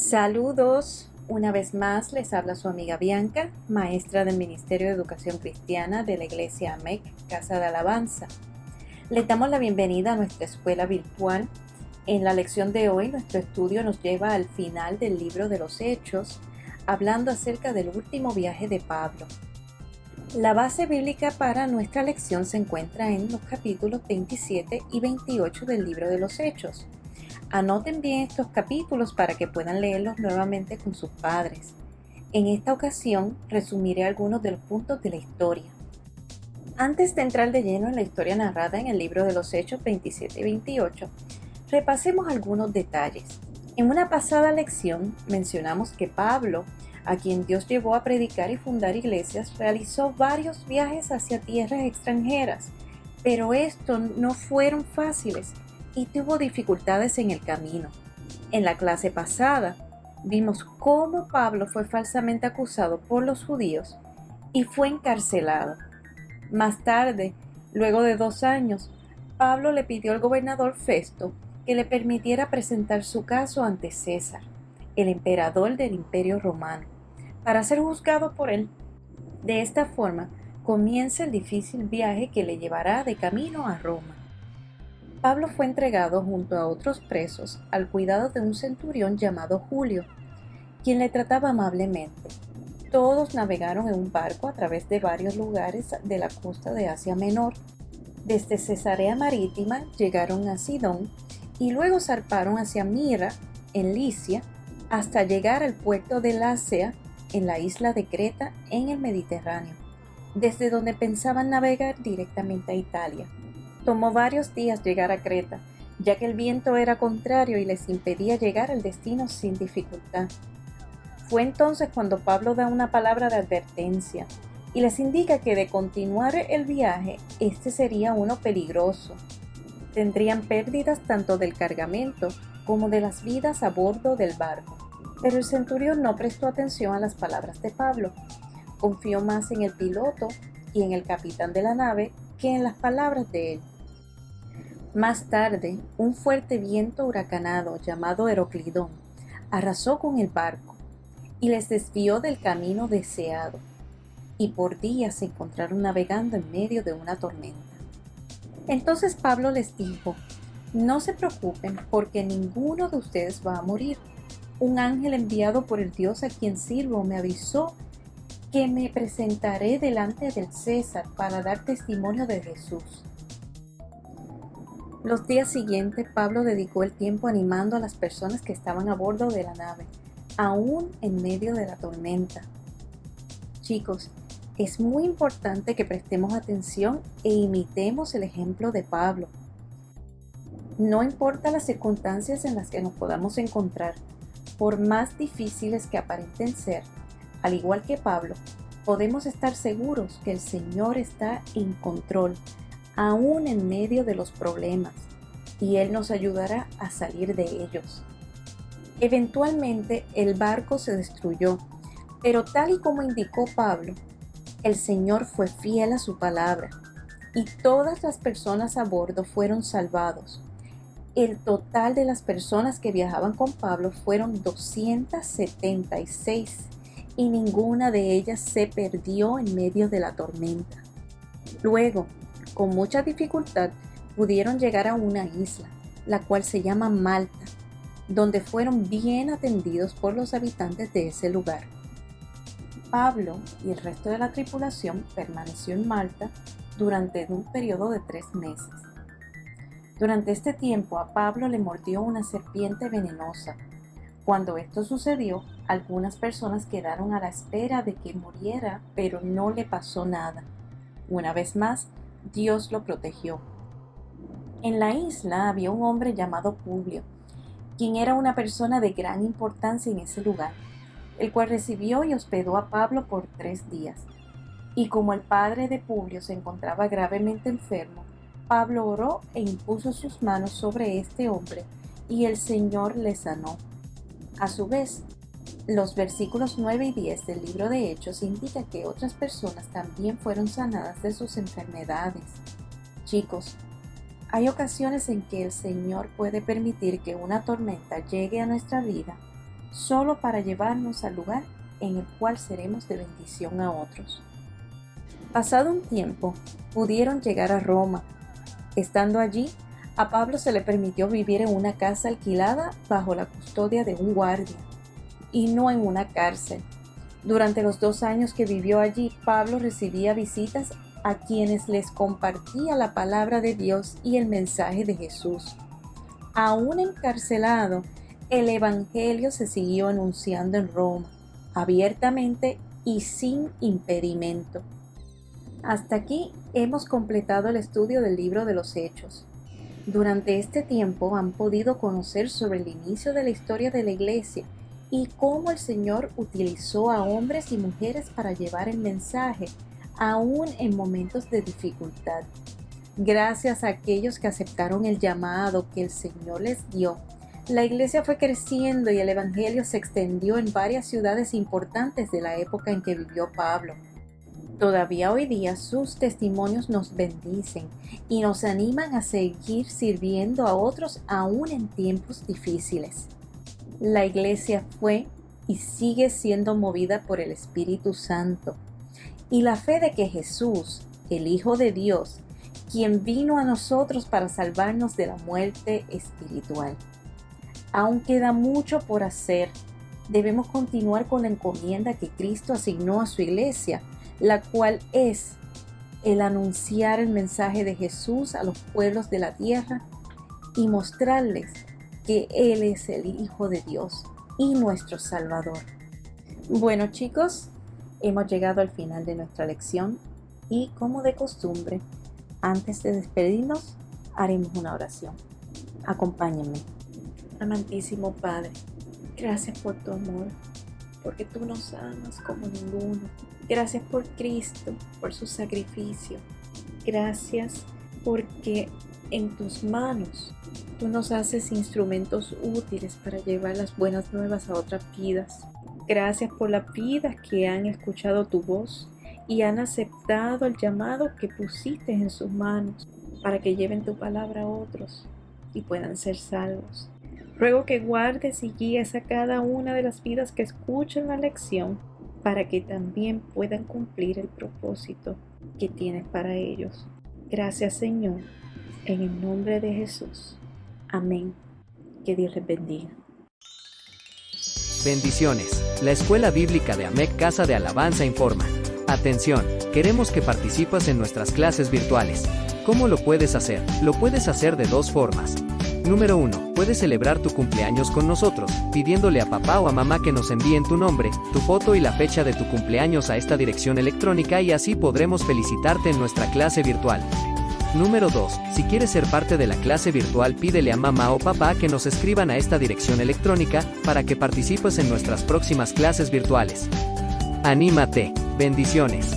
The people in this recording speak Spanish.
Saludos, una vez más les habla su amiga Bianca, maestra del Ministerio de Educación Cristiana de la Iglesia AMEC, Casa de Alabanza. Les damos la bienvenida a nuestra escuela virtual. En la lección de hoy, nuestro estudio nos lleva al final del libro de los Hechos, hablando acerca del último viaje de Pablo. La base bíblica para nuestra lección se encuentra en los capítulos 27 y 28 del libro de los Hechos. Anoten bien estos capítulos para que puedan leerlos nuevamente con sus padres. En esta ocasión resumiré algunos de los puntos de la historia. Antes de entrar de lleno en la historia narrada en el libro de los Hechos 27 y 28, repasemos algunos detalles. En una pasada lección mencionamos que Pablo, a quien Dios llevó a predicar y fundar iglesias, realizó varios viajes hacia tierras extranjeras, pero estos no fueron fáciles y tuvo dificultades en el camino. En la clase pasada vimos cómo Pablo fue falsamente acusado por los judíos y fue encarcelado. Más tarde, luego de 2 años, Pablo le pidió al gobernador Festo que le permitiera presentar su caso ante César, el emperador del Imperio Romano, para ser juzgado por él. De esta forma, comienza el difícil viaje que le llevará de camino a Roma. Pablo fue entregado junto a otros presos al cuidado de un centurión llamado Julio, quien le trataba amablemente. Todos navegaron en un barco a través de varios lugares de la costa de Asia Menor. Desde Cesarea Marítima llegaron a Sidón y luego zarparon hacia Mira, en Licia, hasta llegar al puerto de Lasea, en la isla de Creta, en el Mediterráneo, desde donde pensaban navegar directamente a Italia. Tomó varios días llegar a Creta, ya que el viento era contrario y les impedía llegar al destino sin dificultad. Fue entonces cuando Pablo da una palabra de advertencia y les indica que de continuar el viaje, este sería uno peligroso. Tendrían pérdidas tanto del cargamento como de las vidas a bordo del barco. Pero el centurión no prestó atención a las palabras de Pablo. Confió más en el piloto y en el capitán de la nave que en las palabras de él. Más tarde, un fuerte viento huracanado llamado Heroclidón arrasó con el barco y les desvió del camino deseado, y por días se encontraron navegando en medio de una tormenta. Entonces Pablo les dijo: «No se preocupen, porque ninguno de ustedes va a morir. Un ángel enviado por el Dios a quien sirvo me avisó que me presentaré delante del César para dar testimonio de Jesús». Los días siguientes, Pablo dedicó el tiempo animando a las personas que estaban a bordo de la nave, aún en medio de la tormenta. Chicos, es muy importante que prestemos atención e imitemos el ejemplo de Pablo. No importa las circunstancias en las que nos podamos encontrar, por más difíciles que aparenten ser, al igual que Pablo, podemos estar seguros que el Señor está en control, aún en medio de los problemas, y Él nos ayudará a salir de ellos. Eventualmente el barco se destruyó, pero tal y como indicó Pablo, el Señor fue fiel a su palabra, y todas las personas a bordo fueron salvados. El total de las personas que viajaban con Pablo fueron 276, y ninguna de ellas se perdió en medio de la tormenta. Luego, con mucha dificultad, pudieron llegar a una isla, la cual se llama Malta, donde fueron bien atendidos por los habitantes de ese lugar. Pablo y el resto de la tripulación permaneció en Malta durante un periodo de 3 meses. Durante este tiempo a Pablo le mordió una serpiente venenosa. Cuando esto sucedió, algunas personas quedaron a la espera de que muriera, pero no le pasó nada. Una vez más, Dios lo protegió. En la isla había un hombre llamado Publio, quien era una persona de gran importancia en ese lugar, el cual recibió y hospedó a Pablo por 3 días. Y como el padre de Publio se encontraba gravemente enfermo, Pablo oró e impuso sus manos sobre este hombre, y el Señor le sanó. A su vez, los versículos 9 y 10 del libro de Hechos indican que otras personas también fueron sanadas de sus enfermedades. Chicos, hay ocasiones en que el Señor puede permitir que una tormenta llegue a nuestra vida solo para llevarnos al lugar en el cual seremos de bendición a otros. Pasado un tiempo, pudieron llegar a Roma. Estando allí, a Pablo se le permitió vivir en una casa alquilada bajo la custodia de un guardia, y no en una cárcel. Durante los 2 años que vivió allí, Pablo recibía visitas a quienes les compartía la palabra de Dios y el mensaje de Jesús. Aún encarcelado, el Evangelio se siguió anunciando en Roma, abiertamente y sin impedimento. Hasta aquí hemos completado el estudio del libro de los Hechos. Durante este tiempo han podido conocer sobre el inicio de la historia de la Iglesia y cómo el Señor utilizó a hombres y mujeres para llevar el mensaje, aún en momentos de dificultad. Gracias a aquellos que aceptaron el llamado que el Señor les dio, la Iglesia fue creciendo y el Evangelio se extendió en varias ciudades importantes de la época en que vivió Pablo. Todavía hoy día sus testimonios nos bendicen y nos animan a seguir sirviendo a otros aún en tiempos difíciles. La Iglesia fue y sigue siendo movida por el Espíritu Santo y la fe de que Jesús, el Hijo de Dios, quien vino a nosotros para salvarnos de la muerte espiritual. Aún queda mucho por hacer. Debemos continuar con la encomienda que Cristo asignó a su Iglesia, la cual es el anunciar el mensaje de Jesús a los pueblos de la tierra y mostrarles que Él es el Hijo de Dios y nuestro Salvador. Bueno, chicos, hemos llegado al final de nuestra lección y, como de costumbre, antes de despedirnos, haremos una oración. Acompáñenme. Amantísimo Padre, gracias por tu amor, porque tú nos amas como ninguno. Gracias por Cristo, por su sacrificio. Gracias porque en tus manos tú nos haces instrumentos útiles para llevar las buenas nuevas a otras vidas. Gracias por las vidas que han escuchado tu voz y han aceptado el llamado que pusiste en sus manos para que lleven tu palabra a otros y puedan ser salvos. Ruego que guardes y guíes a cada una de las vidas que escuchan la lección para que también puedan cumplir el propósito que tienes para ellos. Gracias, Señor, en el nombre de Jesús. Amén. Que Dios les bendiga. Bendiciones. La Escuela Bíblica de AMEC Casa de Alabanza informa. Atención, queremos que participes en nuestras clases virtuales. ¿Cómo lo puedes hacer? Lo puedes hacer de 2 formas. Número 1. Puedes celebrar tu cumpleaños con nosotros, pidiéndole a papá o a mamá que nos envíen tu nombre, tu foto y la fecha de tu cumpleaños a esta dirección electrónica y así podremos felicitarte en nuestra clase virtual. Número 2. Si quieres ser parte de la clase virtual, pídele a mamá o papá que nos escriban a esta dirección electrónica para que participes en nuestras próximas clases virtuales. ¡Anímate! Bendiciones.